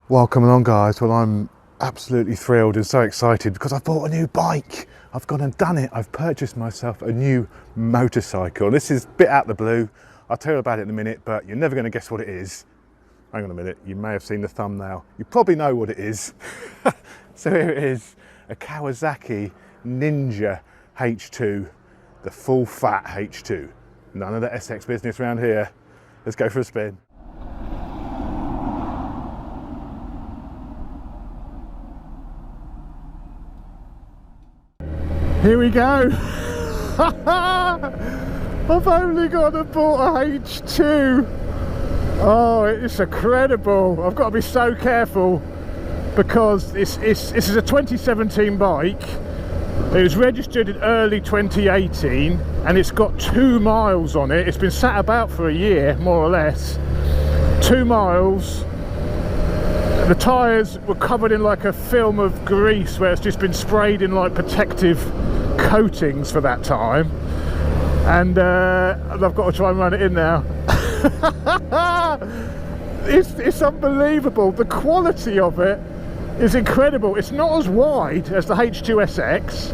Welcome along, guys. Well, I'm absolutely thrilled and so excited because I've bought a new bike. I've gone and done it. I've purchased myself a new motorcycle. This is a bit out of the blue. I'll tell you about it in a minute, but you're never going to guess what it is. Hang on a minute. You may have seen the thumbnail. You probably know what it is. So here it is, a Kawasaki Ninja H2, the full fat H2. None of the SX business around here. Let's go for a spin. Here we go. I've only got to bought a H2. Oh, it's incredible. I've got to be so careful because this is a 2017 bike. It was registered in early 2018 and it's got 2 miles on it. It's been sat about for a year, more or less. 2 miles. The tyres were covered in like a film of grease where it's just been sprayed in like protective coatings for that time, and I've got to try and run it in now. It's unbelievable. The quality of it is incredible. It's not as wide as the H2SX.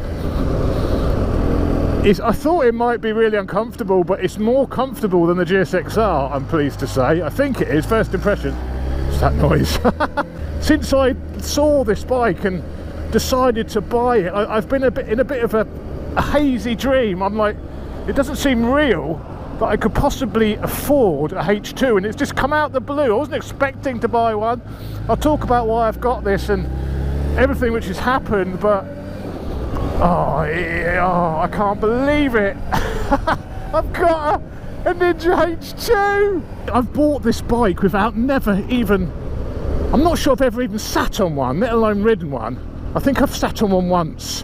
I thought it might be really uncomfortable, but it's more comfortable than the GSXR, I'm pleased to say. I think it is, first impression. What's that noise? Since I saw this bike and decided to buy it, I've been in a bit of a hazy dream. I'm like, it doesn't seem real that I could possibly afford a H2, and it's just come out the blue. I wasn't expecting to buy one. I'll talk about why I've got this and everything which has happened, but I can't believe it. I've got a Ninja H2. I've bought this bike without I'm not sure if I've ever even sat on one, let alone ridden one. I think I've sat on one once.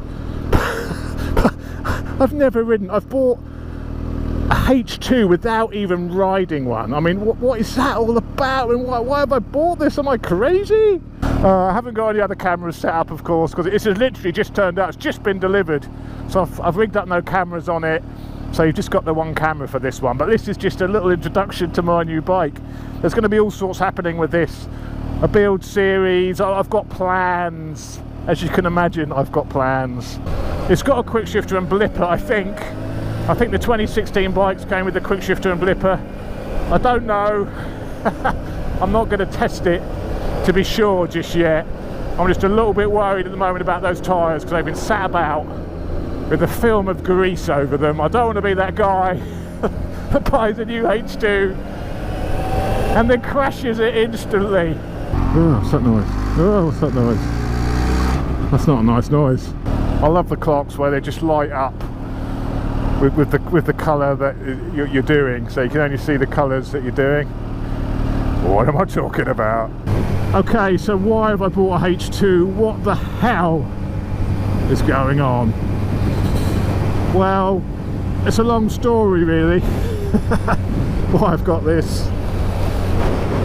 I've never ridden. I've bought a H2 without even riding one. I mean, what is that all about, and why have I bought this? Am I crazy? I haven't got any other cameras set up, of course, because this has literally just turned out. It's just been delivered, so I've rigged up no cameras on it. So you've just got the one camera for this one, but this is just a little introduction to my new bike. There's going to be all sorts happening with this. A build series. I've got plans. As you can imagine, I've got plans. It's got a quick shifter and blipper, I think. I think the 2016 bikes came with the quick shifter and blipper. I don't know. I'm not going to test it to be sure just yet. I'm just a little bit worried at the moment about those tyres because they've been sat about with a film of grease over them. I don't want to be that guy that buys a new H2 and then crashes it instantly. Oh, what's that noise? Oh, what's that noise? That's not a nice noise. I love the clocks where they just light up with the colour that you're doing, so you can only see the colours that you're doing. What am I talking about? Okay, so why have I bought a H2? What the hell is going on? Well, it's a long story really. Why I've got this.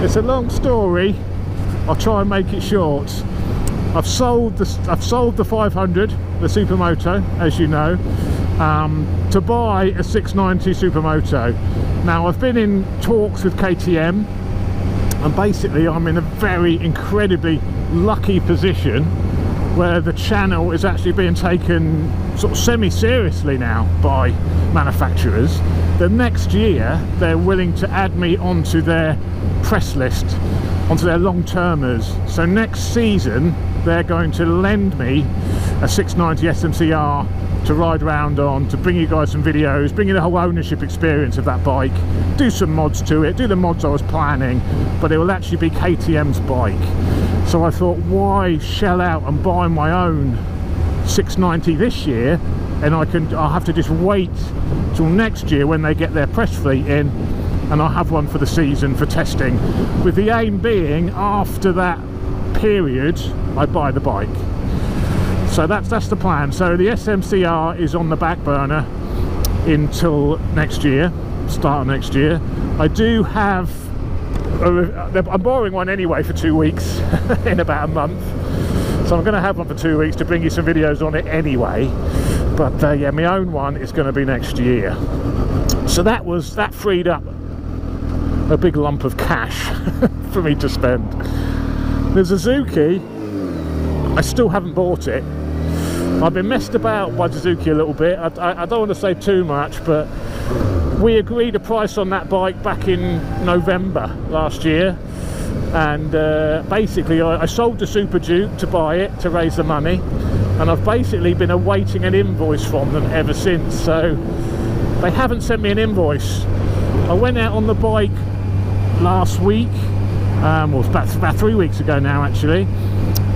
It's a long story. I'll try and make it short. I've sold the 500, the Supermoto, as you know, to buy a 690 Supermoto. Now I've been in talks with KTM, and basically I'm in a very incredibly lucky position where the channel is actually being taken sort of semi-seriously now by manufacturers. The next year they're willing to add me onto their press list, onto their long-termers. So next season they're going to lend me a 690 SMCR to ride around on, to bring you guys some videos, bring you the whole ownership experience of that bike, do some mods to it, do the mods I was planning, but it will actually be KTM's bike. So I thought, why shell out and buy my own 690 this year, and I'll have to just wait till next year when they get their press fleet in, and I'll have one for the season for testing, with the aim being after that period I buy the bike. So that's the plan. So the SMCR is on the back burner until next year, start of next year. I do have I'm borrowing one anyway for 2 weeks in about a month, so I'm going to have one for 2 weeks to bring you some videos on it anyway. But yeah, my own one is going to be next year. So that freed up a big lump of cash for me to spend. The Suzuki, I still haven't bought it. I've been messed about by Suzuki a little bit. I don't want to say too much, but we agreed a price on that bike back in November last year, and basically I sold the Super Duke to buy it to raise the money, and I've basically been awaiting an invoice from them ever since. So they haven't sent me an invoice. I went out on the bike last week, well, it's about 3 weeks ago now actually.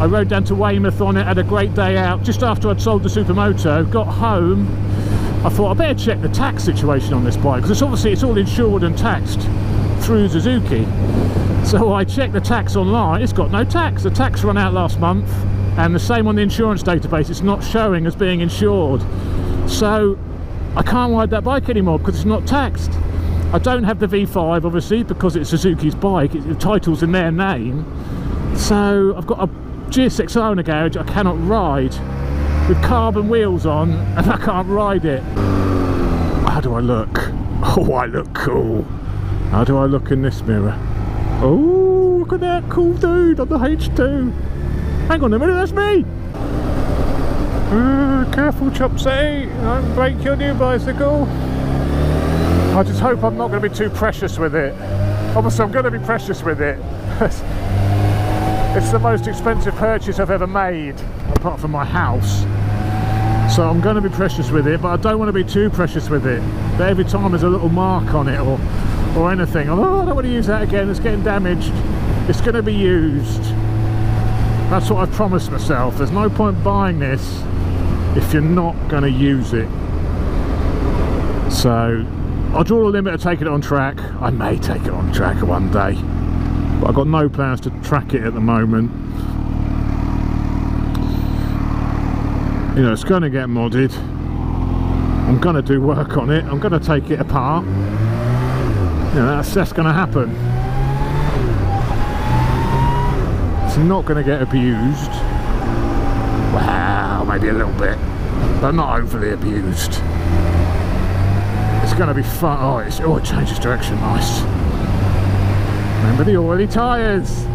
I rode down to Weymouth on it, had a great day out just after I'd sold the Supermoto. Got home, I thought I better check the tax situation on this bike, because obviously it's all insured and taxed through Suzuki. So I checked the tax online, it's got no tax. The tax ran out last month, and the same on the insurance database, it's not showing as being insured. So I can't ride that bike anymore because it's not taxed. I don't have the V5 obviously because it's Suzuki's bike, the title's in their name. So I've got a GSXR in a garage I cannot ride with carbon wheels on, and I can't ride it. How do I look? Oh, I look cool. How do I look in this mirror? Oh, look at that cool dude on the H2. Hang on a minute, that's me. Careful, Chopsy, don't break your new bicycle. I just hope I'm not going to be too precious with it. Obviously I'm going to be precious with it. It's the most expensive purchase I've ever made, apart from my house. So I'm going to be precious with it, but I don't want to be too precious with it. But every time there's a little mark on it or anything, I don't want to use that again, it's getting damaged. It's going to be used. That's what I've promised myself. There's no point buying this if you're not going to use it. So I'll draw a limit of taking it on track. I may take it on track one day, but I've got no plans to track it at the moment. You know, it's going to get modded. I'm going to do work on it. I'm going to take it apart. You know, that's going to happen. It's not going to get abused. Wow, maybe a little bit, but not overly abused. It's going to be fun. Oh, it changes direction, nice. Remember the oily tyres.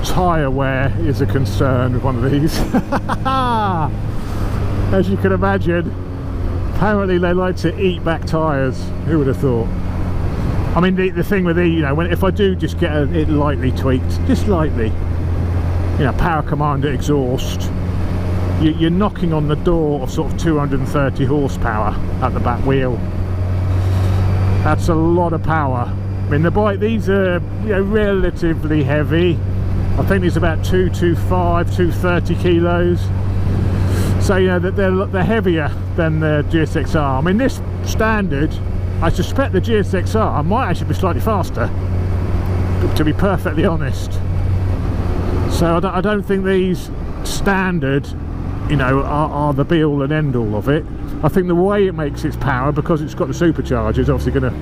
Tyre wear is a concern with one of these. As you can imagine, apparently they like to eat back tyres. Who would have thought? I mean, the thing with you know, if I do just get it lightly tweaked, just lightly, you know, power commander exhaust, you're knocking on the door of sort of 230 horsepower at the back wheel. That's a lot of power. I mean, the bike, these are, you know, relatively heavy. I think it's about 225, 230 kilos. So, you know, they're heavier than the GSXR. I mean, this standard, I suspect the GSXR might actually be slightly faster, to be perfectly honest. So I don't think these standard, you know, are the be all and end all of it. I think the way it makes its power, because it's got the supercharger, is obviously going to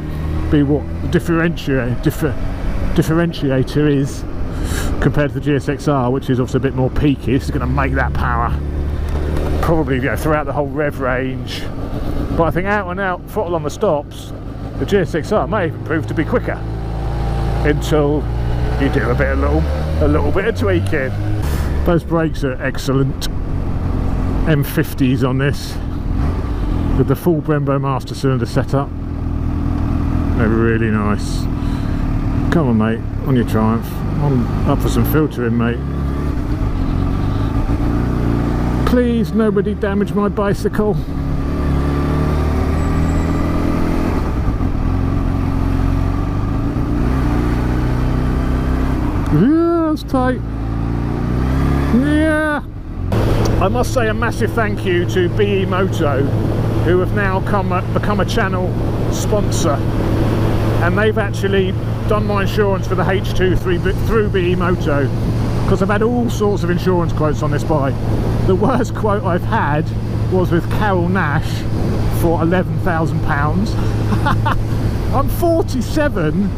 be what the differentiator is compared to the GSXR, which is obviously a bit more peaky. This is going to make that power probably, you know, throughout the whole rev range. But I think out and out throttle on the stops, the GSXR may even prove to be quicker until you do a little bit of tweaking. Those brakes are excellent. M50s on this with the full Brembo master cylinder setup. They're really nice. Come on, mate, on your Triumph. I'm up for some filtering, mate. Please, nobody damage my bicycle. Yeah, that's tight. Yeah. I must say a massive thank you to BE Moto, who have now become a channel sponsor, and they've actually done my insurance for the H2 through BE Moto, because I've had all sorts of insurance quotes on this bike. The worst quote I've had was with Carol Nash for £11,000. I'm 47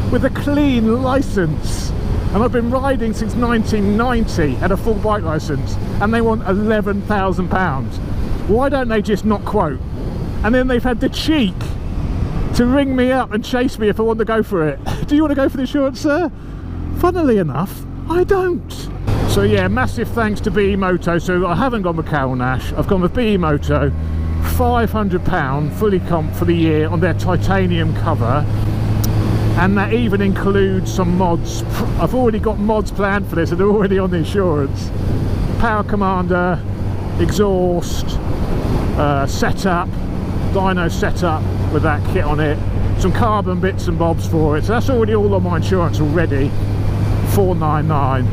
with a clean licence, and I've been riding since 1990 at a full bike licence, and they want £11,000. Why don't they just not quote? And then they've had the cheek to ring me up and chase me if I want to go for it. Do you want to go for the insurance, sir? Funnily enough, I don't. So yeah, massive thanks to BE Moto. So I haven't gone with Carol Nash, I've gone with BE Moto. £500 fully comp for the year on their titanium cover, and that even includes some mods. I've already got mods planned for this and they're already on the insurance. Power commander, exhaust, setup, dyno setup with that kit on it, some carbon bits and bobs for it, so that's already all on my insurance already. $499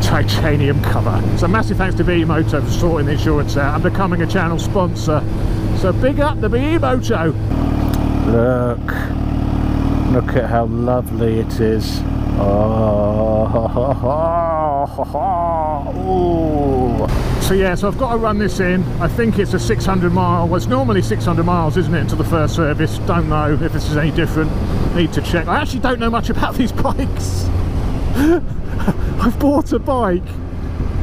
titanium cover. So massive thanks to BE Moto for sorting the insurance out and becoming a channel sponsor. So big up the BE Moto. Look at how lovely it is. Oh. So yeah, so I've got to run this in. I think it's a 600 mile, well it's normally 600 miles isn't it, until the first service. Don't know if this is any different, need to check. I actually don't know much about these bikes. I've bought a bike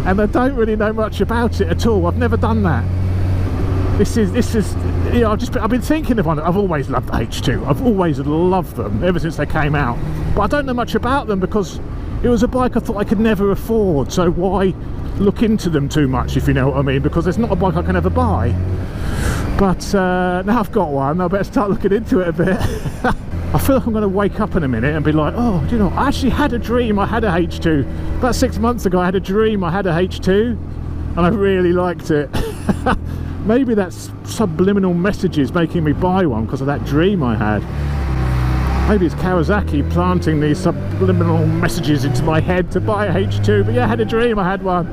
and I don't really know much about it at all. I've never done that. This is you know, I've been thinking of one. I've always loved the H2. I've always loved them ever since they came out, but I don't know much about them because it was a bike I thought I could never afford, so why look into them too much, if you know what I mean, because it's not a bike I can ever buy. But now I've got one, I better start looking into it a bit. I feel like I'm going to wake up in a minute and be like, oh, do you know, I actually had a dream I had a H2. About 6 months ago I had a dream I had a H2 and I really liked it. Maybe that's subliminal messages making me buy one because of that dream I had. Maybe it's Kawasaki planting these subliminal messages into my head to buy a H2. But yeah, I had a dream I had one.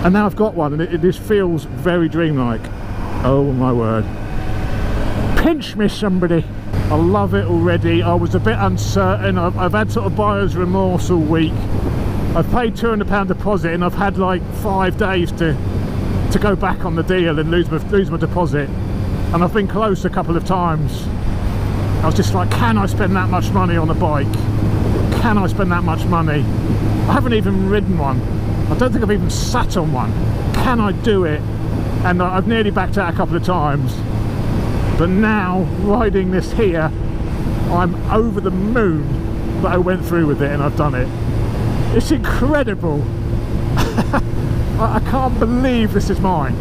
And now I've got one and it just feels very dreamlike. Oh my word. Pinch me somebody. I love it already. I was a bit uncertain. I've had sort of buyer's remorse all week. I've paid £200 deposit and I've had like 5 days to go back on the deal and lose my deposit. And I've been close a couple of times. I was just like, can I spend that much money on a bike? Can I spend that much money? I haven't even ridden one. I don't think I've even sat on one. Can I do it? And I've nearly backed out a couple of times. But now, riding this here, I'm over the moon that I went through with it and I've done it. It's incredible. I can't believe this is mine.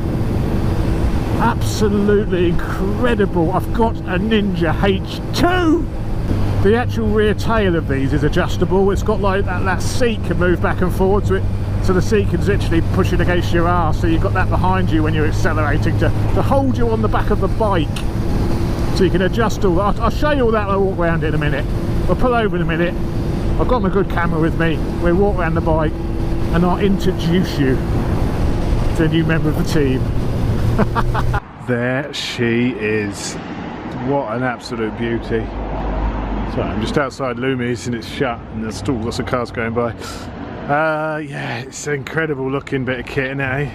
Absolutely incredible. I've got a Ninja H2. The actual rear tail of these is adjustable. It's got like that seat can move back and forward to it. So the seat can literally push it against your arse. So you've got that behind you when you're accelerating to hold you on the back of the bike. So you can adjust all that. I'll show you all that when I walk around in a minute. We'll pull over in a minute. I've got my good camera with me. We'll walk around the bike and I'll introduce you to a new member of the team. There she is. What an absolute beauty. So I'm just outside Lumi's and it's shut and there's still lots of cars going by. Yeah, it's an incredible looking bit of kit, eh?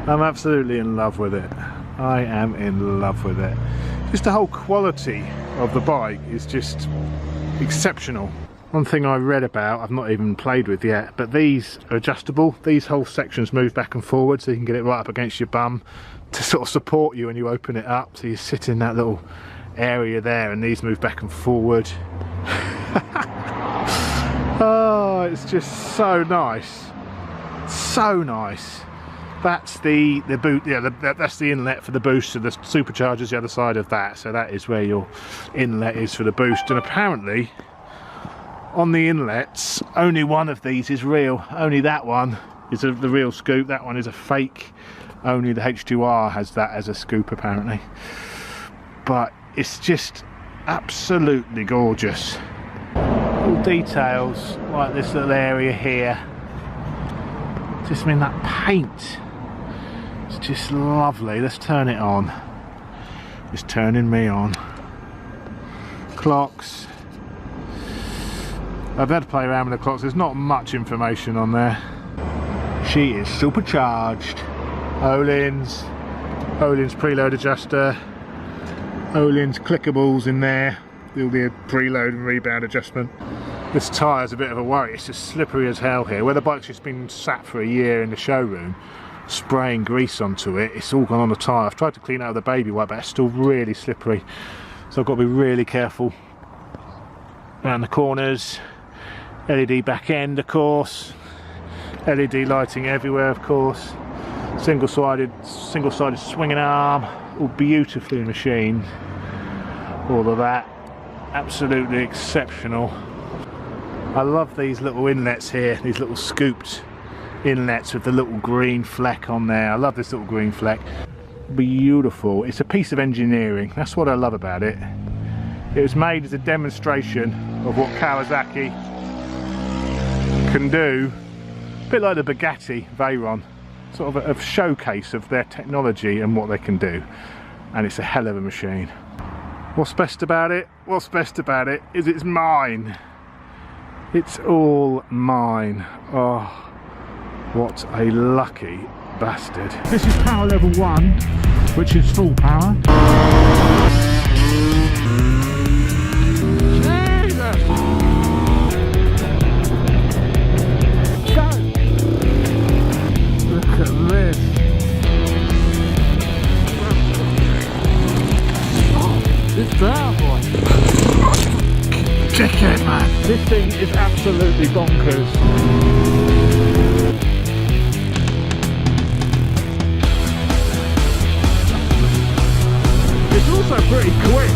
I'm absolutely in love with it. I am in love with it. Just the whole quality of the bike is just exceptional. One thing I read about, I've not even played with yet, but these are adjustable. These whole sections move back and forward so you can get it right up against your bum to sort of support you when you open it up. So you sit in that little area there and these move back and forward. Oh, it's just so nice. So nice. That's the boot, yeah, that's the inlet for the boost, and the supercharger's the other side of that, so that is where your inlet is for the boost. And apparently on the inlets only one of these is real. Only that one is the real scoop, that one is a fake. Only the H2R has that as a scoop apparently. But it's just absolutely gorgeous. All details like this little area here. Just, I mean, that paint, it's just lovely. Let's turn it on. It's turning me on. Clocks. I've had to play around with the clocks. There's not much information on there. She is supercharged. Öhlins preload adjuster. Öhlins clickables in there. There'll be a preload and rebound adjustment. This tyre's a bit of a worry. It's just slippery as hell here. Where the bike's just been sat for a year in the showroom, spraying grease onto it, it's all gone on the tyre. I've tried to clean it out with a baby wipe, but it's still really slippery. So I've got to be really careful around the corners. LED back end, of course. LED lighting everywhere, of course. Single-sided swinging arm, all beautifully machined. All of that, absolutely exceptional. I love these little inlets here, these little scooped inlets with the little green fleck on there. I love this little green fleck. Beautiful. It's a piece of engineering. That's what I love about it. It was made as a demonstration of what Kawasaki can do. A bit like the Bugatti Veyron, sort of a showcase of their technology and what they can do. And it's a hell of a machine. What's best about it? What's best about it is it's mine. It's all mine. Oh, what a lucky bastard. This is power level 1, which is full power. Jesus. Go! Look at this. It's there, boy. Dickhead, man. This thing is absolutely bonkers. It's also pretty quick.